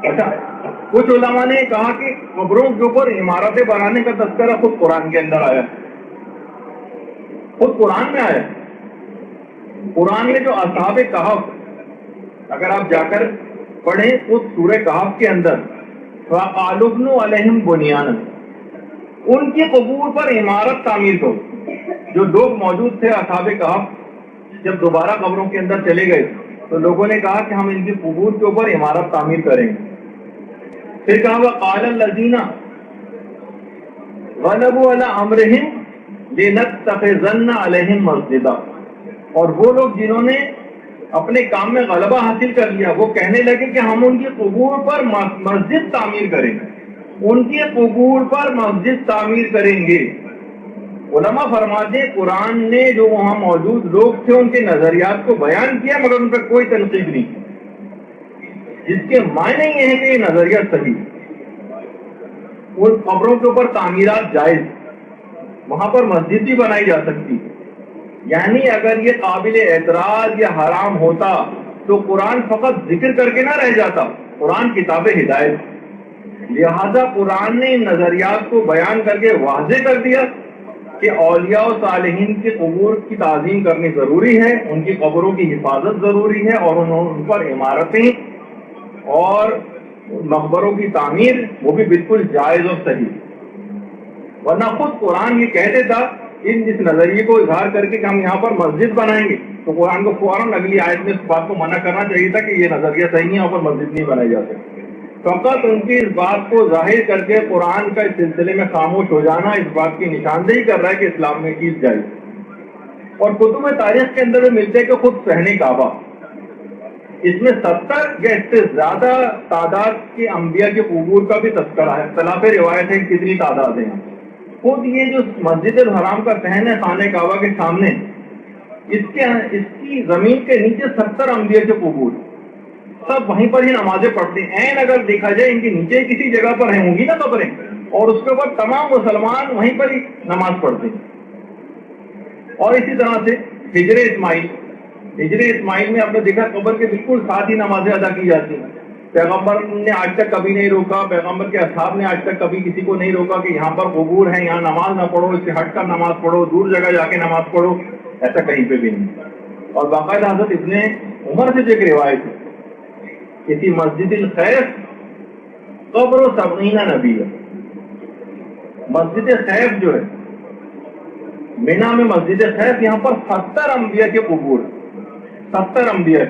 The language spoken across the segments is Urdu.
اچھا، کچھ علماء نے کہا کہ قبروں کے اوپر عمارتیں بنانے کا تذکرہ خود قرآن کے اندر آیا، خود قرآن میں آیا۔ قرآن میں جو اصحاب کہف، اگر آپ جا کر پڑھیں خود سورہ کہف کے اندر، فَقَالُوا ابْنُوا عَلَيْهِمْ بُنْيَانًا، ان کی قبور پر عمارت تعمیر کرو۔ جو لوگ موجود تھے اصحاب کہف، جب دوبارہ قبروں کے اندر چلے گئے تو لوگوں نے کہا کہ ہم ان کی قبور کے اوپر عمارت تعمیر کریں گے۔ پھر کہا وَقَالَ الَّذِينَ غَلَبُوا عَلَىٰ أَمْرِهِمْ لِنَتَّخِذَنَّ عَلَيْهِمْ مَسْجِدًا، اور وہ لوگ جنہوں نے اپنے کام میں غلبہ حاصل کر لیا، وہ کہنے لگے کہ ہم ان کی قبور پر مسجد تعمیر کریں گے، ان کی قبور پر مسجد تعمیر کریں گے۔ علماء فرماتے ہیں قرآن نے جو وہاں موجود لوگ تھے ان کے نظریات کو بیان کیا، مگر ان پر کوئی تنقید نہیں، جس کے معنی یہ ہے کہ یہ نظریہ صحیح، ان قبروں کے اوپر تعمیرات جائز، وہاں پر مسجد بھی بنائی جا سکتی۔ یعنی اگر یہ قابل اعتراض یا حرام ہوتا تو قرآن فقط ذکر کر کے نہ رہ جاتا، قرآن کتاب ہدایت، لہذا قرآن نے ان نظریات کو بیان کر کے واضح کر دیا کہ اولیاء و صالحین کی قبور کی تعظیم کرنی ضروری ہے، ان کی قبروں کی حفاظت ضروری ہے، اور ان پر عمارتیں اور مقبروں کی تعمیر وہ بھی بالکل جائز اور صحیح۔ ورنہ خود قرآن یہ کہہ دیتا اس نظریے کو اظہار کر کے کہ ہم یہاں پر مسجد بنائیں گے، تو قرآن کو فوراً اگلی آیت میں اس بات کو منع کرنا چاہیے تھا کہ یہ نظریہ صحیح ہے، یہاں پر مسجد نہیں بنائی جا سکتی۔ فقط ان کی اس بات کو ظاہر کر کے قرآن کا اس سلسلے میں خاموش ہو جانا اس بات کی نشاندہی کر رہا ہے کہ اسلام میں چیز جائز۔ اور کتب تاریخ کے اندر ملتے کہ خود صحن کعبہ، اس میں 70 یا اس سے زیادہ تعداد کے انبیاء کے قبور کا بھی تذکرہ ہے، اختلاف روایت ہے کتنی تعداد ہے۔ خود یہ جو مسجد الحرام کا صحن ہے خانہ کعبہ کے سامنے، اس کی زمین کے نیچے 70 انبیاء کے قبور، سب وہیں پر ہی نمازیں پڑھتے ہیں۔ عین اگر دیکھا جائے ان کے نیچے کسی جگہ پر ہیں ہوں گی نا قبریں، اور اس کے اوپر تمام مسلمان وہیں پر ہی نماز پڑھتے ہیں۔ اور اسی طرح سے ہجر اسماعیل میں آپ نے دیکھا قبر کے بالکل ساتھ ہی نمازیں ادا کی جاتی ہیں۔ پیغمبر نے آج تک کبھی نہیں روکا، پیغمبر کے اصحاب نے آج تک کبھی کسی کو نہیں روکا کہ یہاں پر قبور ہیں، یہاں نماز نہ پڑھو، اس سے ہٹ کر نماز پڑھو، دور جگہ جا کے نماز پڑھو، ایسا کہیں پہ بھی نہیں۔ اور باقاعدہ حضرت ابن عمر سے جو ایک روایت ہے، کسی مسجد الخیف قبر و 70 نبی ہے۔ مسجد خیف جو ہے مینا میں، مسجد خیف، یہاں پر 70 انبیاء کے قبور، 70 انبیاء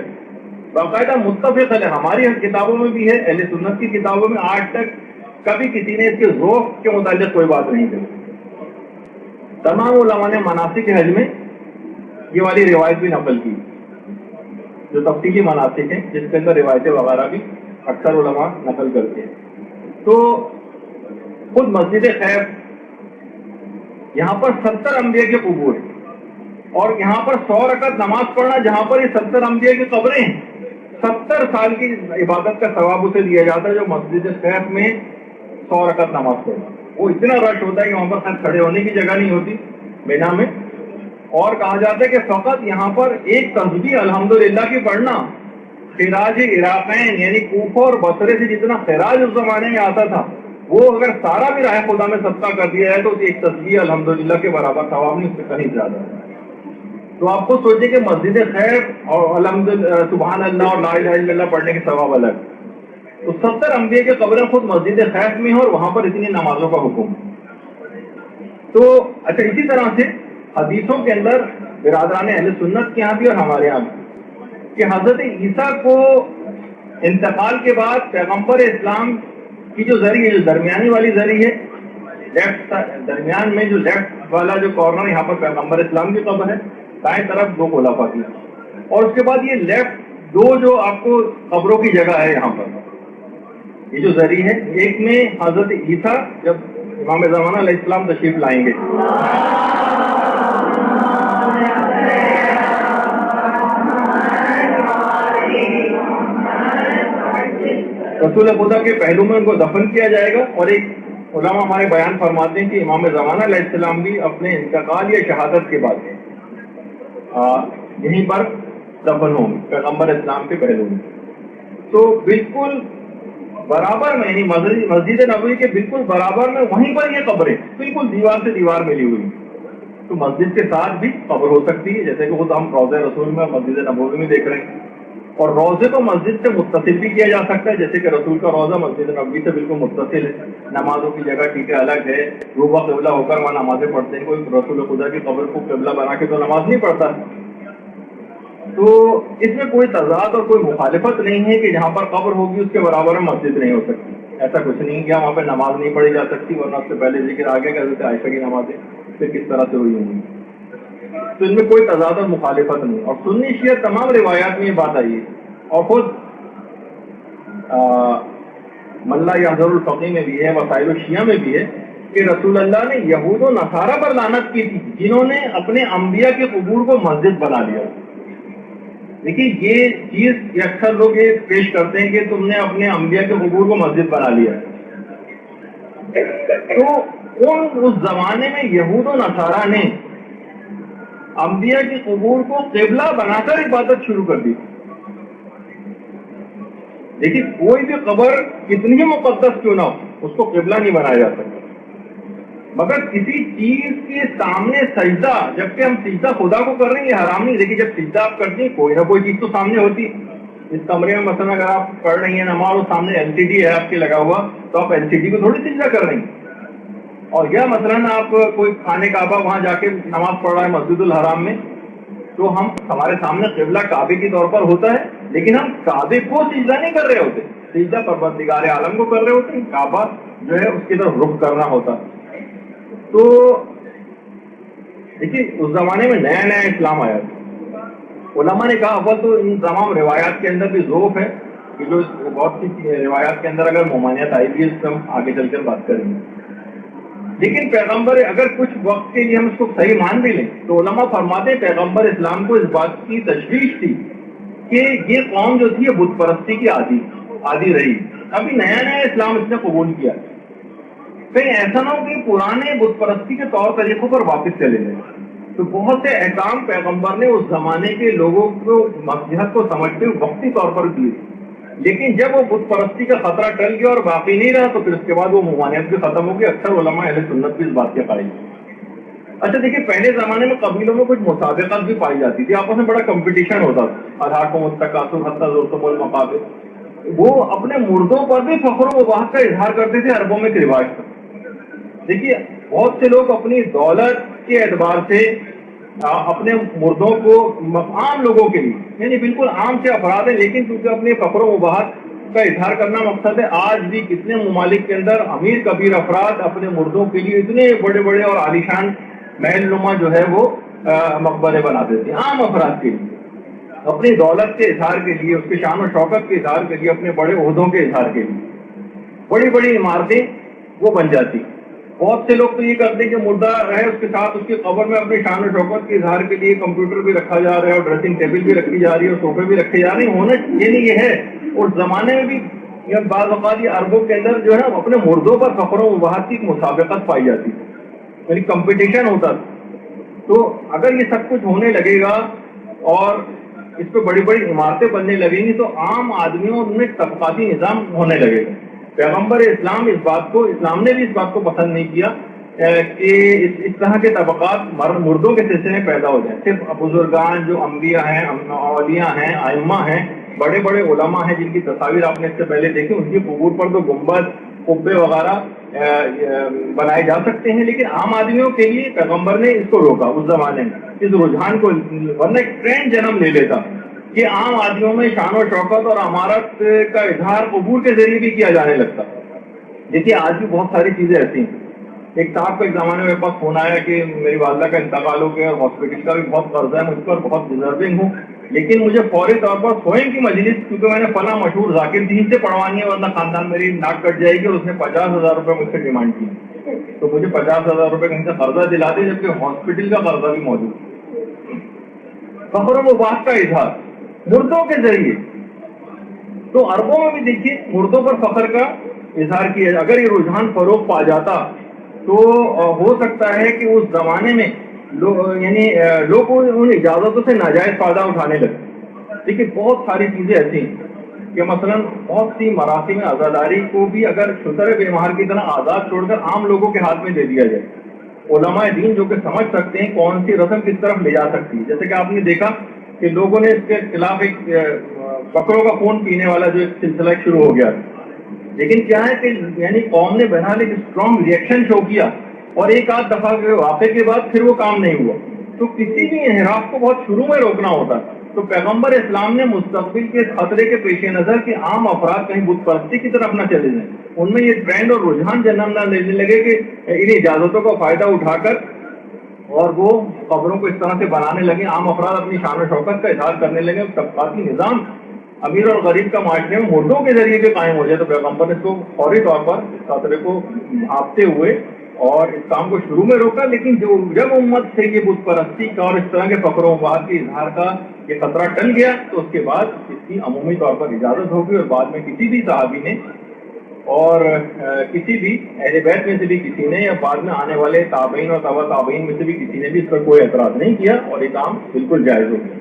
باقاعدہ متفق ہے، ہماری کتابوں میں بھی ہے، اہل سنت کی کتابوں میں آج تک کبھی کسی نے اس کے ذوق کے متعلق کوئی بات نہیں کی۔ تمام علماء نے مناسک حج میں یہ والی روایت بھی نقل کی، جو تفصیلی مناسک ہیں جس کے اندر روایتیں وغیرہ بھی اکثر علماء نقل کرتے ہیں۔ تو خود مسجد خیف یہاں پر 70 انبیاء کے قبور ہیں، اور یہاں پر 100 رکعت نماز پڑھنا، جہاں پر یہ 70 انبیاء کی قبریں ہیں، 70 سال کی عبادت کا ثواب اسے دیا جاتا ہے جو مسجد خیف میں 100 رکعت نماز پڑھنا۔ وہ اتنا رش ہوتا ہے کہ وہاں پر کھڑے ہونے کی جگہ نہیں ہوتی مینا میں، اور کہا جاتا ہے کہ فقط یہاں پر ایک تسبیح الحمدللہ کی پڑھنا خراج عراقین یعنی کوفہ اور بصرے سے جتنا خراج اس زمانے میں آتا تھا، وہ اگر سارا بھی راہ خدا میں صدقہ کر دیا ہے تو ایک تسبیح الحمدللہ کے برابر ثواب نہیں، اس سے کہیں زیادہ ہے۔ تو آپ کو سوچیں کہ مسجد خیف اور الحمدللہ سبحان اللہ اور لا الہ الا اللہ پڑھنے کے ثواب الگ، تو 70 انبیاء کے قبریں خود مسجد خیف میں ہیں اور وہاں پر اتنی نمازوں کا حکم۔ تو اچھا، اسی طرح سے حدیثوں کے اندر برادران اہل سنت کے یہاں بھی اور ہمارے یہاں بھی کہ حضرت عیسیٰ کو انتقال کے بعد پیغمبر اسلام کی جو زری ہے، جو درمیانی والی زری ہے، لیفٹ درمیان میں جو لیفٹ والا جو کارنر، یہاں پر پیغمبر اسلام کی قبر ہے، دائیں طرف 2 خلفاء کی، اور اس کے بعد یہ لیفٹ 2 جو آپ کو قبروں کی جگہ ہے یہاں پر، یہ جو زری ہے، ایک میں حضرت عیسیٰ جب امام زمانہ علیہ السلام تشریف لائیں گے، رسول خدا کے پہلو میں ان کو دفن کیا جائے گا، اور ایک علماء ہمارے بیان فرماتے ہیں کہ امام زمانہ علیہ السلام بھی اپنے انتقال یا شہادت کے بعد یہیں پر دفن ہوں گے پیغمبر اسلام کے پہلو میں۔ تو بالکل برابر میں، یعنی مسجد نبوی کے بالکل برابر میں وہیں پر یہ قبر ہے، بالکل دیوار سے دیوار ملی ہوئی. تو مسجد کے ساتھ بھی قبر ہو سکتی ہے، جیسے کہ خود ہم روضہ رسول میں مسجد نبوی میں دیکھ رہے ہیں. اور روضے کو مسجد سے متصل بھی کیا جا سکتا ہے، جیسے کہ رسول کا روضہ مسجد نبوی سے بالکل متصل ہے. نمازوں کی جگہ ٹھیک ہے الگ ہے، روبہ قبلہ ہو کر وہاں نمازیں پڑھتے ہیں. کوئی رسول خدا کی قبر کو قبلہ بنا کے تو نماز نہیں پڑھتا. تو اس میں کوئی تضاد اور کوئی مخالفت نہیں ہے کہ جہاں پر قبر ہوگی اس کے برابر میں مسجد نہیں ہو سکتی. ایسا کچھ نہیں کیا وہاں پہ نماز نہیں پڑھی جا سکتی، ورنہ اس سے پہلے ذکر آگے کہ حضرت عائشہ کی نمازیں پھر کس طرح سے ہوئی ہوں گی. تو ان میں کوئی تضاد اور مخالفت نہیں. اور سنی شیعہ تمام روایات میں یہ بات آئی ہے، اور خود ملا یحضر الفقی میں بھی ہے، وسائل الشیعہ میں بھی ہے کہ رسول اللہ نے یہود و نصارہ پر لعنت کی تھی جنہوں نے اپنے انبیاء کے قبور کو مسجد بنا لیا. دیکھیے یہ چیز اکثر لوگ یہ پیش کرتے ہیں کہ تم نے اپنے انبیاء کے قبور کو مسجد بنا لیا. تو اس زمانے میں یہود و نصارہ نے انبیاء کی قبور کو قبلہ بنا کر عبادت شروع کر دی. دیکھیے کوئی بھی قبر کتنی ہی مقدس کیوں نہ ہو اس کو قبلہ نہیں بنایا جا سکتا، مگر کسی چیز کے سامنے سجدہ، جبکہ ہم سجدہ خدا کو کر رہے ہیں یہ حرام نہیں. دیکھیے جب سجدہ آپ کرتے ہیں کوئی نہ کوئی چیز تو سامنے ہوتی ہے. اس کمرے میں مثلا اگر آپ پڑھ رہی ہیں نماز اور سامنے LCD ہے آپ کے لگا ہوا تو آپ LCD کو تھوڑی سجدہ کر رہی ہیں. اور یا مثلا آپ کوئی خانہ کعبہ وہاں جا کے نماز پڑھ رہا ہے مسجد الحرام میں، تو ہمارے سامنے قبلہ کعبے کے طور پر ہوتا ہے، لیکن ہم کعبے کو سجدہ نہیں کر رہے ہوتے، سجدہ پروردگار عالم کو کر رہے ہوتے ہیں. کعبہ جو ہے اس کی طرف رخ کرنا ہوتا. تو دیکھیے اس زمانے میں نیا نیا اسلام آیا تھا. علماء نے کہا اول تو ان تمام روایات کے اندر بھی ذوق ہے کہ جو بہت سی روایات کے اندر اگر ممانعت آئی بھی ہے اس پہ ہم آگے چل کر بات کریں گے. لیکن پیغمبر اگر کچھ وقت کے لیے ہم اس کو صحیح مان بھی لیں تو علماء فرماتے ہیں پیغمبر اسلام کو اس بات کی تشویش تھی کہ یہ قوم جو تھی یہ بت پرستی کی عادی رہی. ابھی نیا نیا اسلام اس نے قبول کیا، کہیں ایسا نہ ہو کہ پرانے بت پرستی کے طور طریقوں پر واپس چلے گئے. تو بہت سے احکام پیغمبر نے اس زمانے کے لوگوں کو مصلحت کو سمجھتے ہوئے وقتی طور پر دیے، لیکن جب وہ بت پرستی کا خطرہ ٹل گیا اور باقی نہیں رہا تو پھر اس کے بعد وہ ممانعت بھی ختم ہو گئی. اکثر علماء اہل سنت بھی اس بات کے قائل. اچھا دیکھیے پہلے زمانے میں قبیلوں میں کچھ مسابقت بھی پائی جاتی تھی، آپس میں بڑا کمپٹیشن ہوتا تھا. الحاق متکاثر حتی زرتم المقابر، وہ اپنے مردوں پر بھی فخر و وباہت کا اظہار کرتے تھے. عربوں میں ایک رواج تھا. دیکھیے بہت سے لوگ اپنی دولت کے اعتبار سے اپنے مردوں کو عام لوگوں کے لیے یعنی بالکل عام سے افراد ہیں، لیکن کیونکہ اپنے فخر و وباہت کا اظہار کرنا مقصد ہے. آج بھی کتنے ممالک کے اندر امیر کبیر افراد اپنے مردوں کے لیے اتنے بڑے بڑے اور عالیشان محل نما جو ہے وہ مقبرے بنا دیتے ہیں عام افراد کے لیے، اپنی دولت کے اظہار کے لیے، اس کے شان و شوکت کے اظہار کے لیے، اپنے بڑے عہدوں کے اظہار کے لیے بڑی بڑی عمارتیں وہ بن جاتی. بہت سے لوگ تو یہ کرتے ہیں کہ مردہ رہے اس کے ساتھ اس کی قبر میں اپنے شان و شوکت کے اظہار کے لیے کمپیوٹر بھی رکھا جا رہا ہے اور ڈریسنگ ٹیبل بھی رکھی جا رہی ہے اور صوفے بھی رکھے جا رہے ہیں. ہونا یہ نہیں یہ ہے. اس زمانے میں بھی بعض اوقات یہ عربوں کے اندر جو ہے اپنے مردوں پر فخر و وباہت کی مسابقت پائی جاتی ہے، یعنی کمپٹیشن ہوتا تھا. تو اگر یہ سب کچھ ہونے لگے گا اور اس پہ بڑی بڑی عمارتیں بننے لگیں گی تو عام آدمیوں میں طبقاتی نظام ہونے لگے گا. پیغمبر اسلام اسلام نے بھی اس بات کو پسند نہیں کیا کہ اس طرح کے طبقات مردوں کے سلسلے میں پیدا ہو جائیں. صرف بزرگان جو انبیاء ہیں، اولیاء ہیں، ائمہ ہیں، بڑے بڑے علماء ہیں جن کی تصاویر آپ نے اس سے پہلے دیکھی، ان کی قبور پر تو گنبد قبے وغیرہ بنائے جا سکتے ہیں، لیکن عام آدمیوں کے لیے پیغمبر نے اس کو روکا اس زمانے میں، اس رجحان کو، ورنہ ایک ٹرینڈ جنم لے لیتا کہ عام آدمیوں میں شان و شوکت اور عمارت کا اظہار قبور کے ذریعے بھی کیا جانے لگتا. دیکھیے آج بھی بہت ساری چیزیں ایسی ہیں. ایک صاحب کو ایک زمانے میں میرے پاس فون آیا کہ میری والدہ کا انتقال ہو گیا اور ہاسپٹل کا بھی بہت قرضہ ہے، مجھ پر بہت ڈیزرونگ ہوں، لیکن مجھے فوری طور پر سوئیں کی مجلس کیونکہ میں نے فلاں مشہور ذاکر دین سے پڑھوانی ہے ورنہ خاندان میری ناک کٹ جائے گی، اور اس نے 50,000 روپے مجھ سے ڈیمانڈ کی. تو مجھے 50,000 روپے کہیں سے قرضہ دلا دے جبکہ ہاسپٹل کا قرضہ بھی موجود. فخر و وباہت کا اظہار مردوں کے ذریعے. تو عربوں میں بھی دیکھیے مردوں پر فخر کا اظہار کیا. اگر یہ رجحان فروغ پا جاتا تو ہو سکتا ہے کہ اس زمانے میں لوگ ان اجازتوں سے ناجائز فائدہ اٹھانے لگے. دیکھیے بہت ساری چیزیں ایسی ہیں کہ مثلاً بہت سی مراسم عزاداری کو بھی اگر شتر بے مہر کی طرح آزاد چھوڑ کر عام لوگوں کے ہاتھ میں دے دیا جائے، علماء دین جو کہ سمجھ سکتے ہیں کون سی رسم کس طرف لے جا سکتی ہے. جیسے کہ آپ نے دیکھا کہ لوگوں نے اس کے خلاف ایک بکروں کا خون پینے والا جو ایک سلسلہ شروع ہو گیا، لیکن کیا ہے کہ یعنی قوم نے بہرحال ایک اسٹرانگ ریئیکشن شو کیا، اور ایک آدھ دفعہ کے واقعے کے بعد پھر وہ کام نہیں ہوا. تو کسی بھی انحراف کو بہت شروع میں روکنا ہوتا. تو پیغمبر اسلام نے مستقبل کے خطرے کے پیش نظر کہ عام افراد کہیں بت پرستی کی طرف نہ چلے جائیں، ان میں یہ ٹرینڈ اور رجحان جنم نہ لینے لگے کہ ان اجازتوں کا فائدہ اٹھا کر اور وہ قبروں کو اس طرح سے بنانے لگے، عام افراد اپنی شان و شوکت کا اظہار کرنے لگے، طبقاتی نظام امیر اور غریب کا معاشرے میں مردوں کے ذریعے بھی قائم ہو جائے. تو پیغمبر نے اس کو فوری طور پر اس خطرے کو بھانپتے ہوئے اور اس کام کو شروع میں روکا. لیکن جب امت سے یہ بت پرستی کا اور اس طرح کے فخر و مباحث کے اظہار کا یہ خطرہ ٹل گیا تو اس کے بعد اس کی عمومی طور پر اجازت ہوگی، اور بعد میں کسی بھی صحابی نے اور کسی بھی اہل بیت میں سے بھی کسی نے یا بعد میں آنے والے تابعین اور تبع تابعین میں سے بھی کسی نے بھی اس پر کوئی اعتراض نہیں کیا، اور یہ کام بالکل جائز ہو گیا.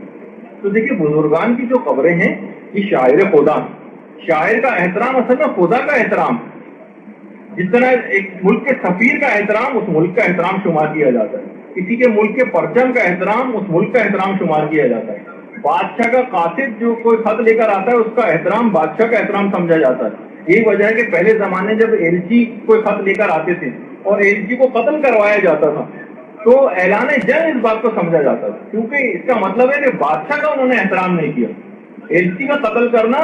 تو دیکھیے بزرگان کی جو قبریں ہیں یہ شاعر خدا، شاعر کا احترام اصل میں خدا کا احترام. جس طرح ایک ملک کے سفیر کا احترام اس ملک کا احترام شمار کیا جاتا ہے، کسی کے ملک کے پرچم کا احترام اس ملک کا احترام شمار کیا جاتا ہے، بادشاہ کا قاصد جو کوئی خط لے کر آتا ہے اس کا احترام بادشاہ کا احترام سمجھا جاتا ہے. یہی وجہ ہے کہ پہلے زمانے جب ایلچی کوئی خط لے کر آتے تھے اور ایلچی کو قتل کروایا جاتا تھا تو اعلان جنگ اس بات کو سمجھا جاتا تھا، کیونکہ اس کا مطلب ہے کہ بادشاہ کا انہوں نے احترام نہیں کیا. ایلچی کا قتل کرنا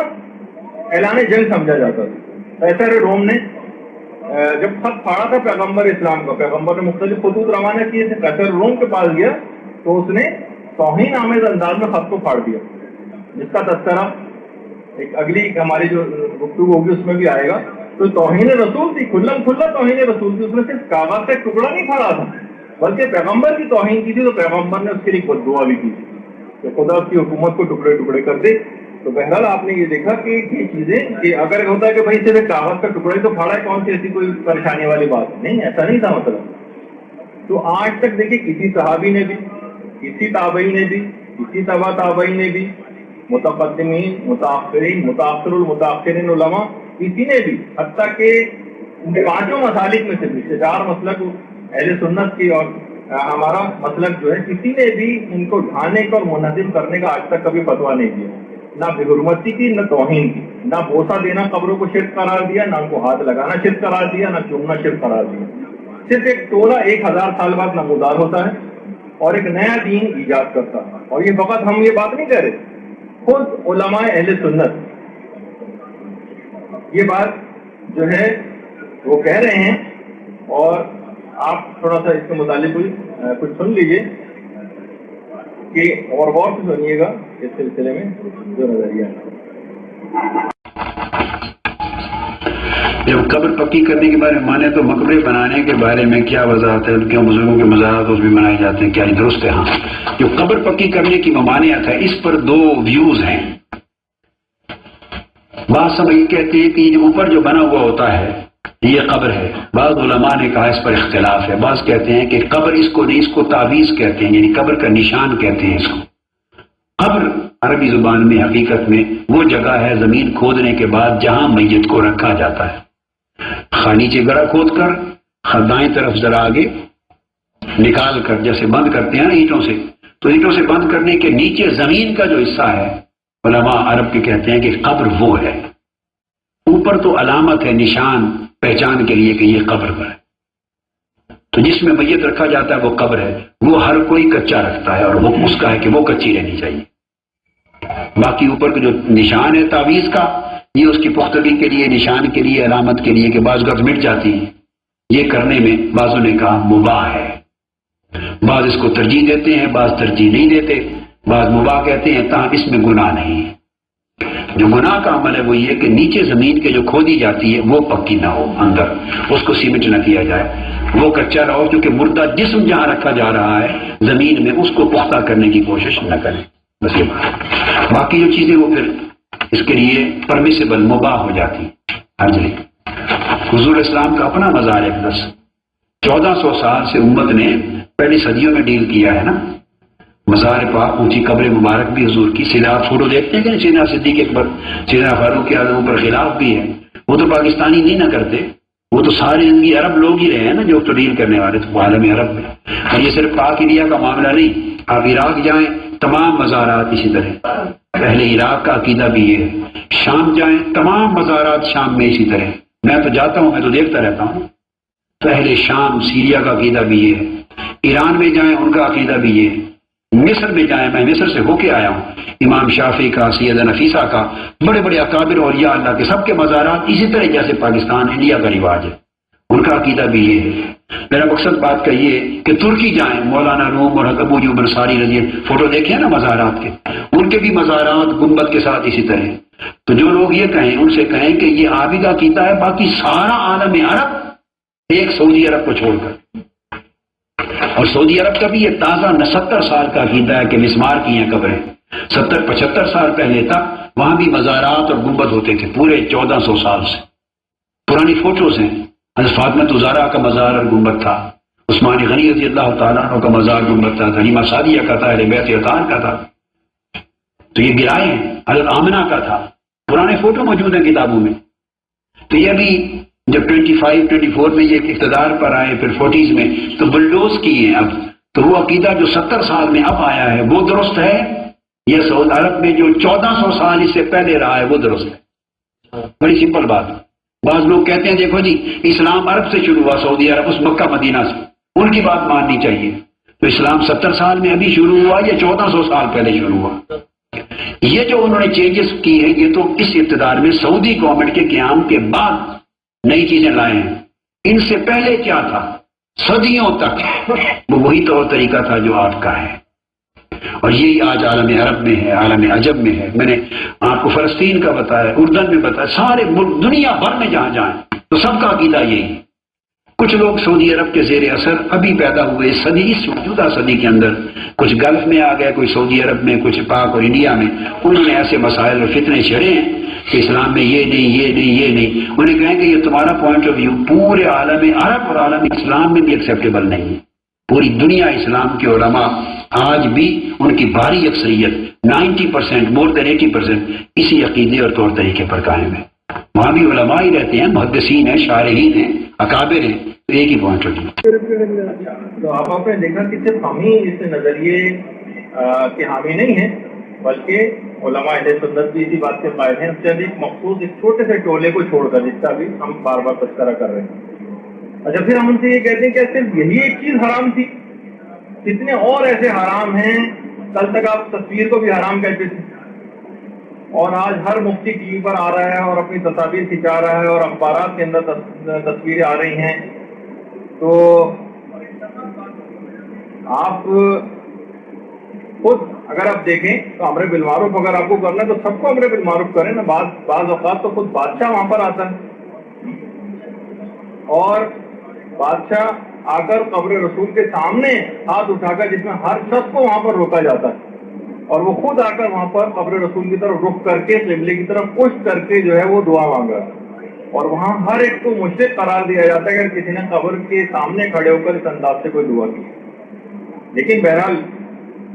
اعلان جنگ سمجھا جاتا تھا. قیصر روم نے جب خط پھاڑا تھا پیغمبر اسلام کا، پیغمبر نے مختلف خطوط روانہ کیے تھے، قیصر روم کے پاس گیا تو اس نے توہین آمیز انداز میں خط کو پھاڑ دیا، جس کا تذکرہ ایک اگلی ہماری جو گفتگو ہوگی اس میں بھی آئے گا. تو توہین رسول تھی، کھلم کھلا توہین رسول تھی. اس میں صرف کاغذ کا ٹکڑا نہیں پھاڑا تھا بلکہ پیغمبر کی توہین کی تھی. تو پیغمبر نے اس کے لیے بد دعا بھی کی تھی کہ خدا اس کی حکومت کو ٹکڑے ٹکڑے کر دے. تو بہرحال آپ نے یہ دیکھا کہ یہ چیزیں کہ اگر ہوتا ہے کہ بھائی صرف کاغذ کا ٹکڑے تو پھاڑا ہے، کون سی ایسی کوئی پریشانی والی بات نہیں، ایسا نہیں تھا مطلب. تو آج تک دیکھیے کسی صحابی نے بھی، کسی تابعی نے بھی، کسی تبع تابعی نے بھی، متقدمین، متاخرین، متاخر المتاخرین علماء، کسی نے بھی حتیٰ کہ پانچوں مسالک میں سے 4 مسلک اہل سنت کی اور ہمارا مسلک جو ہے، کسی نے بھی ان کو ڈھانے کا اور منظم کرنے کا آج تک کبھی فتویٰ نہیں دیا. نہ بے حرمتی کی، نہ توہین کی، نہ بوسہ دینا قبروں کو شرک قرار دیا، نہ ان کو ہاتھ لگانا شرک قرار دیا، نہ چومنا شرک قرار دیا. صرف ایک ٹولہ 1000 سال بعد نمودار ہوتا ہے اور ایک نیا دین ایجاد کرتا ہے. اور یہ فقط ہم یہ بات نہیں کہہ رہے، خود علماء اہل سنت یہ بات جو ہے وہ کہہ رہے ہیں. اور آپ تھوڑا سا اس کے متعلق کچھ سن لیجئے کہ اور غور سے سنیے گا اس سلسلے میں جو نظریہ ہے. جب قبر پکی کرنے کے بارے میں مانے تو مقبرے بنانے کے بارے میں کیا وضاحت ہے؟ کیوں بزرگوں کے مزارات اس بھی بنائے جاتے ہیں؟ کیا یہ درست ہے؟ ہاں، جو قبر پکی کرنے کی ممانعت ہے اس پر 2 ویوز ہیں. بعض سب یہ کہتے ہیں کہ یہ اوپر جو بنا ہوا ہوتا ہے یہ قبر ہے. بعض علماء نے کہا اس پر اختلاف ہے. بعض کہتے ہیں کہ قبر اس کو نہیں، اس کو تعویذ کہتے ہیں، یعنی قبر کا نشان کہتے ہیں اس کو. قبر عربی زبان میں حقیقت میں وہ جگہ ہے زمین کھودنے کے بعد جہاں میت کو رکھا جاتا ہے. نیچے گڑھا کھود کر دائیں طرف ذرا آگے نکال کر جیسے بند کرتے ہیں نا اینٹوں سے، تو اینٹوں سے بند کرنے کے نیچے زمین کا جو حصہ ہے علماء عرب کے کہتے ہیں کہ قبر وہ ہے. اوپر تو علامت ہے، نشان، پہچان کے لیے کہ یہ قبر پر ہے. تو جس میں میت رکھا جاتا ہے وہ قبر ہے. وہ ہر کوئی کچا رکھتا ہے اور حکم اس کا ہے کہ وہ کچی رہنی چاہیے. باقی اوپر کا جو نشان ہے تعویذ کا، یہ اس کی پختگی کے لیے، نشان کے لیے، علامت کے لیے کہ بعض گرد مٹ جاتی ہے، یہ کرنے میں بعضوں نے کہا مباح ہے. بعض اس کو ترجیح دیتے ہیں، بعض ترجیح نہیں دیتے، بعض مباح کہتے ہیں. تاہم اس میں گناہ نہیں ہے. جو گناہ کا عمل ہے وہ یہ کہ نیچے زمین کے جو کھودی جاتی ہے وہ پکی نہ ہو، اندر اس کو سیمنٹ نہ کیا جائے، وہ کچا رہو، کیونکہ مردہ جسم جہاں رکھا جا رہا ہے زمین میں اس کو پختہ کرنے کی کوشش نہ کریں. بس یہ بات. باقی جو چیزیں وہ پھر اس کے لیے پرمیسیبل، مباح ہو جاتی. حرج نہیں. حضور اسلام کا اپنا مزار اقدس 1400 سال سے امت نے پہلی صدیوں میں ڈیل کیا ہے نا. مزار پاک، اونچی قبر مبارک بھی حضور کی. سیدھا آپ فوٹو دیکھتے ہیں کہ سیدھا صدیق اکبر، سیدھا فاروق اعظم پر خلاف بھی ہے. وہ تو پاکستانی نہیں نہ کرتے، وہ تو سارے زندگی عرب لوگ ہی رہے ہیں نا جو تو ڈیل کرنے والے تو عالم عرب میں. اور یہ صرف پاک انڈیا کا معاملہ نہیں، آپ عراق جائیں تمام مزارات اسی طرح. پہلے عراق کا عقیدہ بھی یہ ہے. شام جائیں تمام مزارات شام میں اسی طرح. میں تو جاتا ہوں، میں تو دیکھتا رہتا ہوں. پہلے شام سیریا کا عقیدہ بھی یہ ہے. ایران میں جائیں ان کا عقیدہ بھی یہ ہے. مصر میں جائیں، میں مصر سے ہو کے آیا ہوں، امام شافعی کا، سیدہ نفیسہ کا، بڑے بڑے اکابر اولیاء اللہ کے سب کے مزارات اسی طرح جیسے پاکستان انڈیا کا رواج ہے. ان کا عقیدہ بھی یہ ہے. میرا مقصد بات کا یہ ہے کہ ترکی جائیں، مولانا روم اور ابو ایوب انصاری رضی اللہ، فوٹو دیکھیں نا مزارات کے، ان کے بھی مزارات گنبد کے ساتھ اسی طرح. تو جو لوگ یہ کہیں ان سے کہیں کہ یہ آپ ہی کا عقیدہ ہے، باقی سارا عالم عرب ایک سعودی عرب کو چھوڑ کر. اور سعودی عرب کا بھی یہ تازہ 70 سال کا عقیدہ ہے کہ مسمار کی ہیں قبریں. 70-75 سال پہلے تک وہاں بھی مزارات اور گنبد ہوتے تھے، پورے 1400 سال سے. پرانی فوٹوز ہیں. حضرت فاطمہ زہرا کا مزار اور گنبد تھا، عثمان غنی رضی اللہ تعالیٰ عنہ کا مزار گنبد تھا، حلیمہ سعدیہ کا تھا، اہل بیت اطہار کا تھا. تو یہ گرائے ہیں. حضرت آمنہ کا تھا. پرانے فوٹو موجود ہیں کتابوں میں. تو یہ بھی جب 25-24 میں یہ اقتدار پر آئے، پھر 40s میں تو بلڈوز کیے ہیں اب. تو وہ عقیدہ جو 70 سال میں اب آیا ہے وہ درست ہے، یہ سعودی عرب میں جو 1400 سال اس سے پہلے رہا ہے وہ درست ہے. بڑی سمپل بات. بعض لوگ کہتے ہیں دیکھو جی اسلام عرب سے شروع ہوا، سعودی عرب اس مکہ مدینہ سے، ان کی بات ماننی چاہیے. تو اسلام 70 سال میں ابھی شروع ہوا یا 1400 سال پہلے شروع ہوا؟ یہ جو انہوں نے چینجز کی ہیں یہ تو اس اقتدار میں سعودی گورنمنٹ کے قیام کے بعد نئی چیزیں لائے ہیں. ان سے پہلے کیا تھا؟ صدیوں تک وہ وہی طور طریقہ تھا جو آپ کا ہے. اور یہی آج عالم عرب میں ہے، عالم عجب میں ہے. میں نے آپ کو فلسطین کا بتایا، اردن میں بتایا، سارے ملک دنیا بھر میں جہاں جائیں تو سب کا عقیدہ یہی. کچھ لوگ سعودی عرب کے زیر اثر ابھی پیدا ہوئے صدی، اس موجودہ صدی کے اندر کچھ گلف میں آ گئے، کوئی سعودی عرب میں، کچھ پاک اور انڈیا میں. انہوں نے ایسے مسائل اور فتنے چھڑے ہیں کہ اسلام میں یہ نہیں، یہ نہیں، یہ نہیں. انہیں کہیں کہ یہ تمہارا پوائنٹ آف ویو پورے عالم عرب اور عالم اسلام میں بھی ایکسیپٹیبل نہیں ہے. پوری دنیا اسلام کے علماء آج بھی ان کی بھاری اکثریت 90%، مور دین 80% اسی عقیدے اور طور طریقے پر قائم ہے. وہاں بھی علماء ہی رہتے ہیں، محدثین ہیں، شارحین ہیں، اکابر ہیں. تو ایک ہی پوائنٹ ہوتی ہے. تو آپ نے دیکھا کہ صرف ہم ہی اس نظریے کے حامی نہیں ہیں، بلکہ علماء اہل سنت بھی اسی بات کے قائل ہیں. اس سے ایک مخصوص ایک چھوٹے سے ٹولے کو چھوڑ کر جس کا بھی ہم بار بار تذکرہ کر رہے ہیں. اچھا پھر ہم ان سے یہ کہتے ہیں کہ صرف یہی ایک چیز حرام تھی؟ کتنے اور ایسے حرام ہیں. کل تک آپ تصویر کو بھی حرام کہتے تھے، اور آج ہر مفتی ٹی وی پر آ رہا ہے اور اپنی تصاویر کھنچا رہا ہے اور اخبارات کے اندر تصویریں آ رہی ہیں. تو آپ خود اگر آپ دیکھیں تو امر بالمعروف اگر آپ کو کرنا ہے تو سب کو امر بالمعروف کریں نا. بعض اوقات تو خود بادشاہ وہاں پر آتا ہے اور بادشاہ آ کر قبر رسول کے سامنے ہاتھ اٹھا کر، جس میں ہر شخص کو وہاں پر روکا جاتا ہے، اور وہ خود آ کر وہاں پر قبر رسول کی طرف رخ کر کے قبلے کی طرف پش کر کے جو ہے وہ دعا مانگا، اور وہاں ہر ایک کو مشرک قرار دیا جاتا ہے اگر کسی نے قبر کے سامنے کھڑے ہو کر اس انداز سے کوئی دعا کی. لیکن بہرحال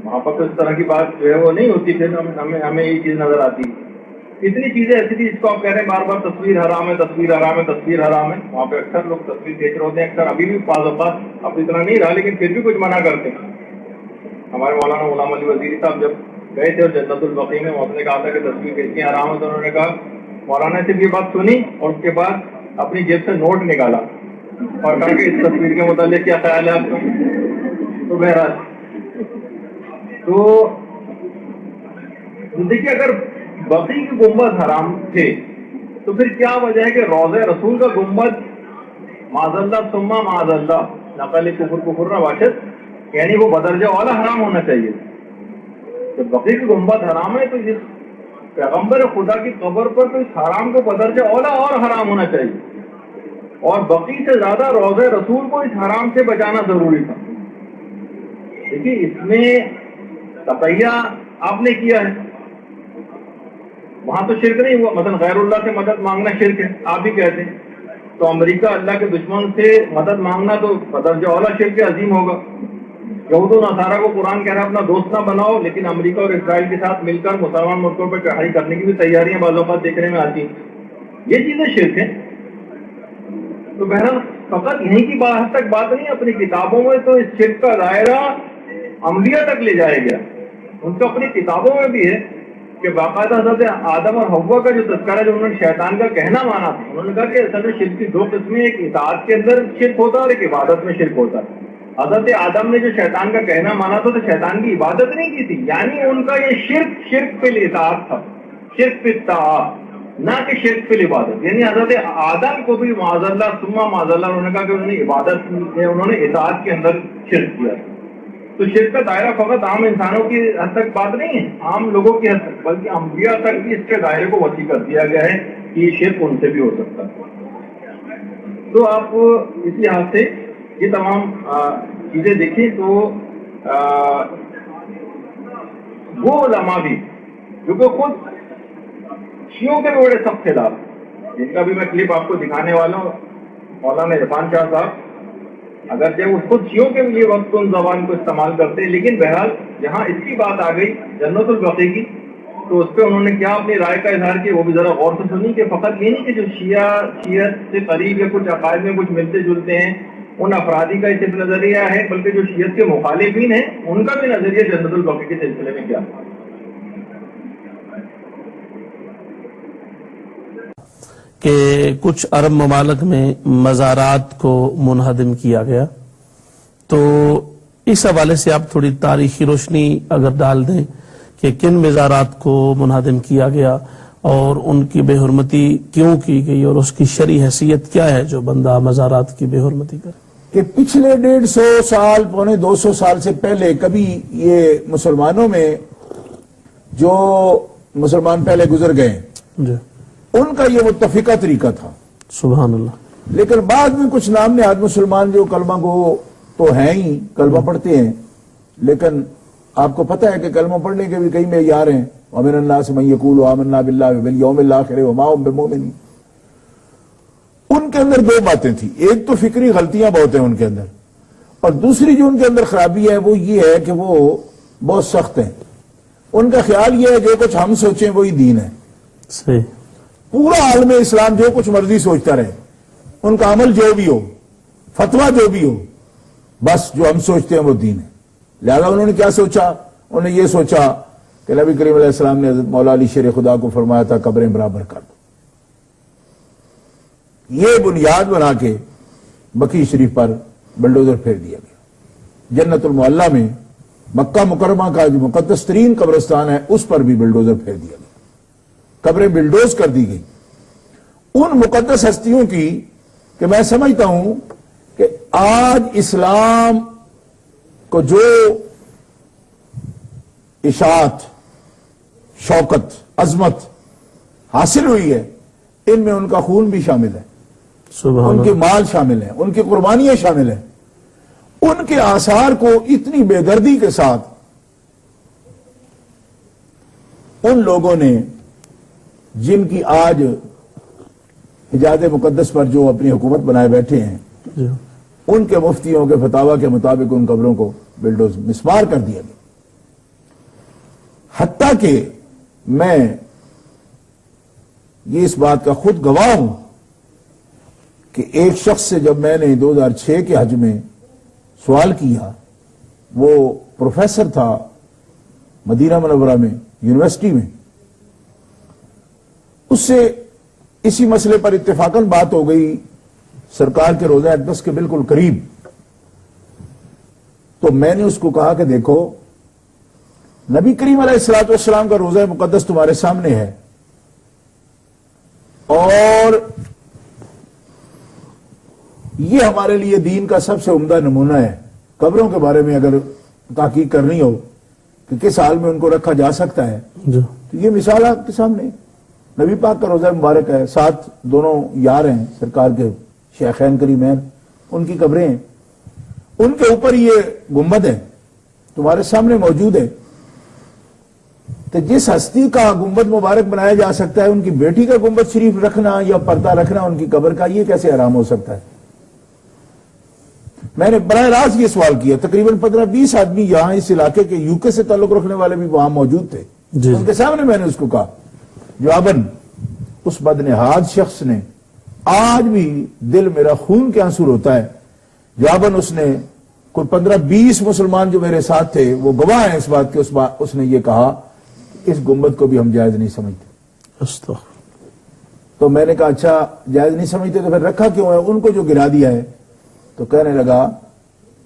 وہاں پر تو اس طرح کی بات جو ہے وہ نہیں ہوتی. پھر ہمیں یہ چیز نظر آتی. اتنی چیزیں ایسی تھی جس کو آپ کہہ رہے ہیں بار بار تصویر حرام ہے، تصویر حرام ہے، تصویر حرام ہے. وہاں پہ اکثر لوگ تصویر دیکھ رہے ہوتے ہیں. اکثر ابھی بھی بعض اوقات اب اتنا نہیں رہا لیکن پھر بھی کچھ منع کرتے ہیں. ہمارے مولانا غلام علی وزیری صاحب جب گئے تھے اور جنت البقیع میں اس نے کہا تھا کہ تصویر کیسی حرام ہے، تو انہوں نے کہا، مولانا سے یہ بات سنی اور اس کے بعد اپنی جیب سے نوٹ نکالا اور کہا کہ اس تصویر کے متعلق کیا خیال ہے آپ کا. تو بہرحال تو دیکھیے اگر بقیع کے گنبد حرام تھے تو پھر کیا وجہ ہے کہ روضہ رسول کا گنبد معاذ اللہ ثم معاذ اللہ نقل کفر نہ باشد، یعنی وہ بدرجہ والا حرام ہونا چاہیے. تو بقیع کی گنبد حرام ہے تو اس پیغمبر خدا کی قبر پر تو اس حرام کو بدرجہ اولا اور حرام ہونا چاہیے، اور بقیع سے زیادہ روضہ رسول کو اس حرام سے بچانا ضروری تھا. دیکھیے اس میں تقیہ آپ نے کیا ہے، وہاں تو شرک نہیں ہوا. مثلا غیر اللہ سے مدد مانگنا شرک ہے آپ بھی کہتے ہیں، تو امریکہ اللہ کے دشمن سے مدد مانگنا تو بدرجہ اولا شرک عظیم ہوگا. یہود و نصارہ کو قرآن کہہ رہا ہے اپنا دوست نہ بناؤ، لیکن امریکہ اور اسرائیل کے ساتھ مل کر مسلمان ملکوں پر چڑھائی کرنے کی بھی تیاریاں بعض اوقات دیکھنے میں آتی ہیں۔ یہ چیزیں شرک ہیں۔ تو بہرحال فقط یہیں کی حد تک بات نہیں، اپنی کتابوں میں تو اس شرک کا دائرہ انبیاء تک لے جایا گیا۔ ان کو اپنی کتابوں میں بھی ہے کہ باقاعدہ حضرت آدم اور حوا کا جو تذکرہ جو انہوں نے شیطان کا کہنا مانا تھا، انہوں نے کہا کہ اصل میں شرک کی دو قسمیں، ایک اطاعت کے اندر شرک ہوتا ہے اور ایک عبادت میں شرک ہوتا ہے۔ حضرت آدم نے جو شیطان کا کہنا مانا تھا تو شیطان کی عبادت نہیں کی تھی، یعنی ان کا یہ شرک فی الاطاعت تھا، شرک فی الطاعت، نہ کہ شرک فی العبادت۔ یعنی حضرت آدم کو بھی معاذ اللہ ثم معاذ اللہ انہوں نے کہا کہ انہوں نے عبادت میں انہوں نے اطاعت کے اندر شرک کیا۔ تو شرک کا دائرہ فقط عام انسانوں کی حد تک بات نہیں ہے، عام لوگوں کی حد تک، بلکہ انبیاء تک بھی اس کے دائرے کو وسیع کر دیا گیا ہے کہ یہ شرک ان سے بھی ہو سکتا ہے۔ تو آپ اس لحاظ سے یہ تمام چیزیں دیکھیں تو وہ علماء بھی جو کہ خود شیعوں کے بڑے سخت خلاف، جن کا بھی میں کلپ آپ کو دکھانے والا ہوں، مولانا عرفان شاہ صاحب، اگرچہ وہ خود شیعوں کے لیے وقت ان زبان کو استعمال کرتے ہیں، لیکن بہرحال جہاں اس کی بات آ گئی جنت البقیع کی، تو اس پہ انہوں نے کیا اپنی رائے کا اظہار کیا، وہ بھی ذرا غور سے سنی کہ فقط یہ نہیں کہ جو شیعت سے قریب یا کچھ عقائد میں کچھ ملتے جلتے ہیں ان افرادی کا صرف نظریہ ہے، بلکہ جو شیعت کے مخالفین ہیں ان کا بھی نظریہ جنت البقیع کے سلسلے میں کیا ہے۔ کہ کچھ عرب ممالک میں مزارات کو منہدم کیا گیا، تو اس حوالے سے آپ تھوڑی تاریخی روشنی اگر ڈال دیں کہ کن مزارات کو منہدم کیا گیا اور ان کی بے حرمتی کیوں کی گئی اور اس کی شرعی حیثیت کیا ہے جو بندہ مزارات کی بے حرمتی کرے۔ کہ پچھلے 150 سال پونے 200 سال سے پہلے کبھی یہ مسلمانوں میں جو مسلمان پہلے گزر گئے جی، ان کا یہ متفقہ طریقہ تھا، سبحان اللہ۔ لیکن بعد میں کچھ نام نہاد مسلمان جو کلمہ کو تو ہیں ہی، کلمہ پڑھتے ہیں، لیکن آپ کو پتہ ہے کہ کلمہ پڑھنے کے بھی کئی معیار ہیں، وَمِنَ النَّاسِ مَن يَقُولُ آمَنَّا بِاللَّهِ وَبِالْيَوْمِ الْآخِرِ وَمَا هُم بِمُؤْمِنِينَ۔ ان کے اندر دو باتیں تھیں، ایک تو فکری غلطیاں بہت ہیں ان کے اندر، اور دوسری جو ان کے اندر خرابی ہے وہ یہ ہے کہ وہ بہت سخت ہیں۔ ان کا خیال یہ ہے جو کچھ ہم سوچیں وہی دین ہے، صحیح، پورا عالم اسلام جو کچھ مرضی سوچتا رہے، ان کا عمل جو بھی ہو، فتویٰ جو بھی ہو، بس جو ہم سوچتے ہیں وہ دین ہے۔ لہذا انہوں نے کیا سوچا؟ انہوں نے یہ سوچا کہ نبی کریم علیہ السلام نے حضرت مولا علی شیر خدا کو فرمایا تھا قبریں برابر کر دو۔ یہ بنیاد بنا کے بقیع شریف پر بلڈوزر پھیر دیا گیا۔ جنت المعلی میں مکہ مکرمہ کا جو مقدس ترین قبرستان ہے اس پر بھی بلڈوزر پھیر دیا گیا، قبریں بلڈوز کر دی گئی ان مقدس ہستیوں کی کہ میں سمجھتا ہوں کہ آج اسلام کو جو اشاعت، شوکت، عظمت حاصل ہوئی ہے ان میں ان کا خون بھی شامل ہے، سبحان ان کے اللہ۔ مال شامل ہیں، ان کی قربانیاں شامل ہیں۔ ان کے آثار کو اتنی بے دردی کے ساتھ ان لوگوں نے جن کی آج حجاز مقدس پر جو اپنی حکومت بنائے بیٹھے ہیں، جی، ان کے مفتیوں کے فتاوی کے مطابق ان قبروں کو بلڈوز مسمار کر دیا گیا۔ حتیٰ کہ میں یہ اس بات کا خود گواہ ہوں کہ ایک شخص سے جب میں نے 2006 کے حج میں سوال کیا، وہ پروفیسر تھا مدینہ منورہ میں یونیورسٹی میں، اس سے اسی مسئلے پر اتفاقاً بات ہو گئی سرکار کے روضہ اقدس کے بالکل قریب، تو میں نے اس کو کہا کہ دیکھو نبی کریم علیہ الصلوۃ والسلام کا روضہ مقدس تمہارے سامنے ہے، اور یہ ہمارے لیے دین کا سب سے عمدہ نمونہ ہے۔ قبروں کے بارے میں اگر تحقیق کرنی ہو کہ کس حال میں ان کو رکھا جا سکتا ہے جی، تو یہ مثال آپ کے سامنے نبی پاک کا روضہ مبارک ہے، ساتھ دونوں یار ہیں سرکار کے شیخین کریمین، ان کی قبریں ہیں، ان کے اوپر یہ گنبد ہے تمہارے سامنے موجود ہے۔ تو جس ہستی کا گنبد مبارک بنایا جا سکتا ہے، ان کی بیٹی کا گنبد شریف رکھنا یا پردہ رکھنا ان کی قبر کا، یہ کیسے حرام ہو سکتا ہے؟ میں نے براہ راست یہ سوال کیا، تقریباً 15-20 آدمی یہاں اس علاقے کے UK سے تعلق رکھنے والے بھی وہاں موجود تھے، جی ان کے سامنے میں نے اس کو کہا جواباً اس بدنہاد شخص نے، آج بھی دل میرا خون کے آنسو ہوتا ہے، جواباً اس نے کوئی 15-20 مسلمان جو میرے ساتھ تھے وہ گواہ ہیں اس بات کے، اس نے یہ کہا اس گنبد کو بھی ہم جائز نہیں سمجھتے۔ استغفر۔ تو میں نے کہا اچھا جائز نہیں سمجھتے تو پھر رکھا کیوں ہے؟ ان کو جو گرا دیا ہے، تو کہنے لگا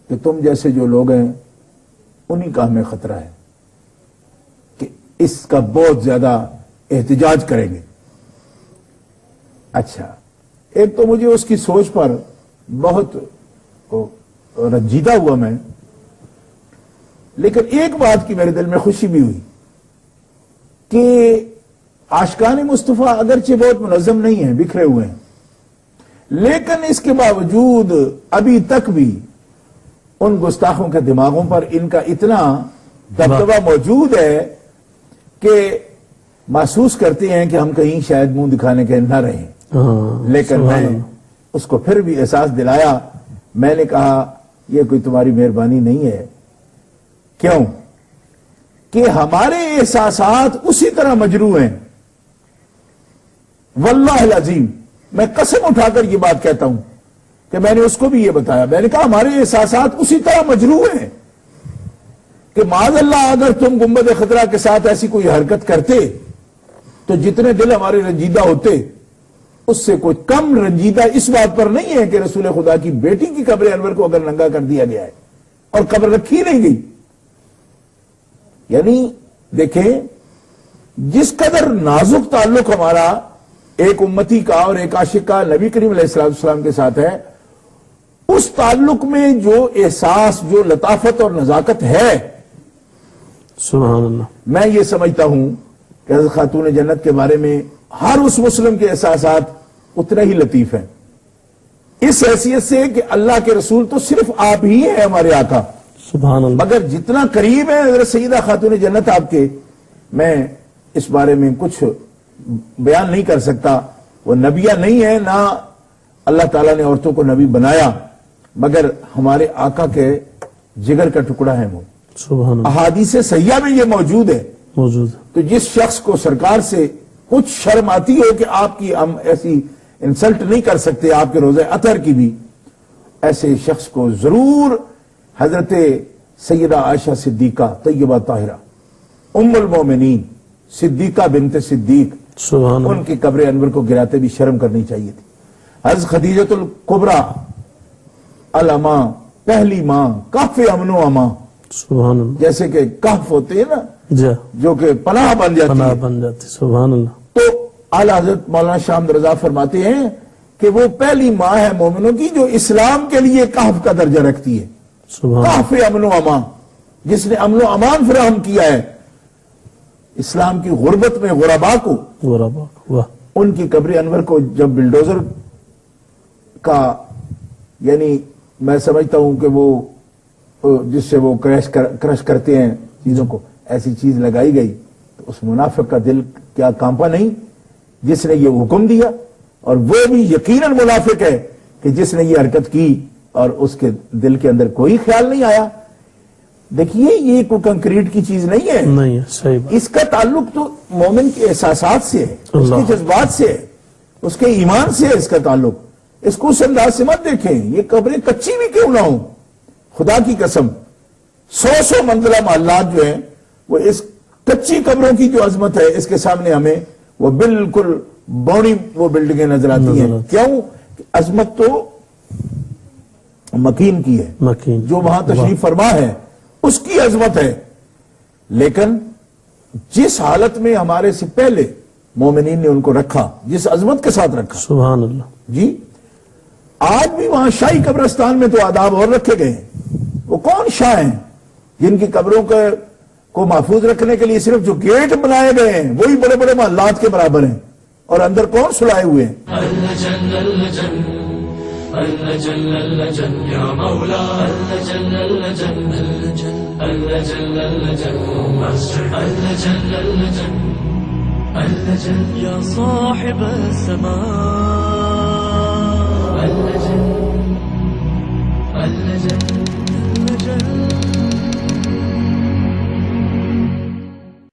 کہ تم جیسے جو لوگ ہیں انہی کا ہمیں خطرہ ہے کہ اس کا بہت زیادہ احتجاج کریں گے۔ اچھا، ایک تو مجھے اس کی سوچ پر بہت رنجیدہ ہوا میں، لیکن ایک بات کی میرے دل میں خوشی بھی ہوئی کہ عاشقان مصطفیٰ اگرچہ بہت منظم نہیں ہیں، بکھرے ہوئے ہیں، لیکن اس کے باوجود ابھی تک بھی ان گستاخوں کے دماغوں پر ان کا اتنا دبدبہ موجود ہے کہ محسوس کرتے ہیں کہ ہم کہیں شاید منہ دکھانے کے نہ رہیں۔ لیکن میں اس کو پھر بھی احساس دلایا، میں نے کہا یہ کوئی تمہاری مہربانی نہیں ہے۔ کیوں؟ کہ ہمارے احساسات اسی طرح مجروح ہیں، واللہ العظیم میں قسم اٹھا کر یہ بات کہتا ہوں کہ میں نے اس کو بھی یہ بتایا، میں نے کہا ہمارے احساسات اسی طرح مجروح ہیں کہ معاذ اللہ اگر تم گنبد خطرہ کے ساتھ ایسی کوئی حرکت کرتے تو جتنے دل ہمارے رنجیدہ ہوتے اس سے کوئی کم رنجیدہ اس بات پر نہیں ہے کہ رسول خدا کی بیٹی کی قبر انور کو اگر ننگا کر دیا گیا ہے اور قبر رکھی نہیں گئی۔ یعنی دیکھیں جس قدر نازک تعلق ہمارا ایک امتی کا اور ایک عاشق کا نبی کریم علیہ السلام کے ساتھ ہے، اس تعلق میں جو احساس، جو لطافت اور نزاکت ہے، سبحان اللہ، میں یہ سمجھتا ہوں کہ حضرت خاتون جنت کے بارے میں ہر اس مسلم کے احساسات اتنے ہی لطیف ہیں، اس حیثیت سے کہ اللہ کے رسول تو صرف آپ ہی ہیں ہمارے آقا، سبحان اللہ، مگر جتنا قریب ہے حضرت سیدہ خاتون جنت آپ کے، میں اس بارے میں کچھ بیان نہیں کر سکتا۔ وہ نبیہ نہیں ہے، نہ اللہ تعالیٰ نے عورتوں کو نبی بنایا، مگر ہمارے آقا کے جگر کا ٹکڑا ہے وہ۔ سبحان اللہ، احادیث صحیحہ میں یہ موجود ہے۔ موجود ہے۔ تو جس شخص کو سرکار سے کچھ شرم آتی ہو کہ آپ کی ہم ایسی انسلٹ نہیں کر سکتے، آپ کے روزہ اطہر کی بھی، ایسے شخص کو ضرور حضرت سیدہ عائشہ صدیقہ طیبہ طاہرہ ام المومنین صدیقہ بنت صدیق، سبحان ان اللہ، کی قبر انور کو گراتے بھی شرم کرنی چاہیے تھی۔ حضرت خدیجۃ الکبریٰ الاماں، پہلی ماں، کہف امن و امان، سبحان اللہ، جیسے کہ کہف ہوتے ہیں نا جا جو کہ پناہ بن جاتی پناہ ہے، بن جاتی، سبحان اللہ، تو اعلی حضرت مولانا شاہ احمد رضا فرماتے ہیں کہ وہ پہلی ماں ہے مومنوں کی جو اسلام کے لیے کہف کا درجہ رکھتی ہے، سبحان اللہ، کہف امن و امان، جس نے امن و امان فراہم کیا ہے اسلام کی غربت میں غربا کو۔ غربا، واہ، ان کی قبر انور کو جب بلڈوزر کا، یعنی میں سمجھتا ہوں کہ وہ جس سے وہ کرش کرتے ہیں چیزوں کو، ایسی چیز لگائی گئی تو اس منافق کا دل کیا کانپا نہیں جس نے یہ حکم دیا، اور وہ بھی یقیناً منافق ہے کہ جس نے یہ حرکت کی اور اس کے دل کے اندر کوئی خیال نہیں آیا۔ دیکھیے یہ کوئی کنکریٹ کی چیز نہیں ہے، نہیں ہے، صحیح بات، اس کا تعلق تو مومن کے احساسات سے ہے، اس اللہ، کے جذبات سے ہے، اس کے ایمان سے ہے اس کا تعلق۔ اس کو اس انداز سے مت دیکھیں، یہ قبریں کچی بھی کیوں نہ ہوں، خدا کی قسم 100 منزلہ محلات جو ہیں وہ اس کچی قبروں کی جو عظمت ہے اس کے سامنے ہمیں وہ بالکل بونی وہ بلڈنگیں نظر آتی ہیں۔ کیوں؟ کہ عظمت تو مکین کی ہے، مکین، جو وہاں تشریف فرما ہے اس کی عظمت ہے، لیکن جس حالت میں ہمارے سے پہلے مومنین نے ان کو رکھا، جس عظمت کے ساتھ رکھا، سبحان اللہ، جی آج بھی وہاں شاہی قبرستان میں تو آداب اور رکھے گئے ہیں۔ وہ کون شاہ ہیں جن کی قبروں کو محفوظ رکھنے کے لیے صرف جو گیٹ بنائے گئے ہیں وہی بڑے بڑے محلات کے برابر ہیں، اور اندر کون سلائے ہوئے ہیں؟ يا صاحب السماء أجل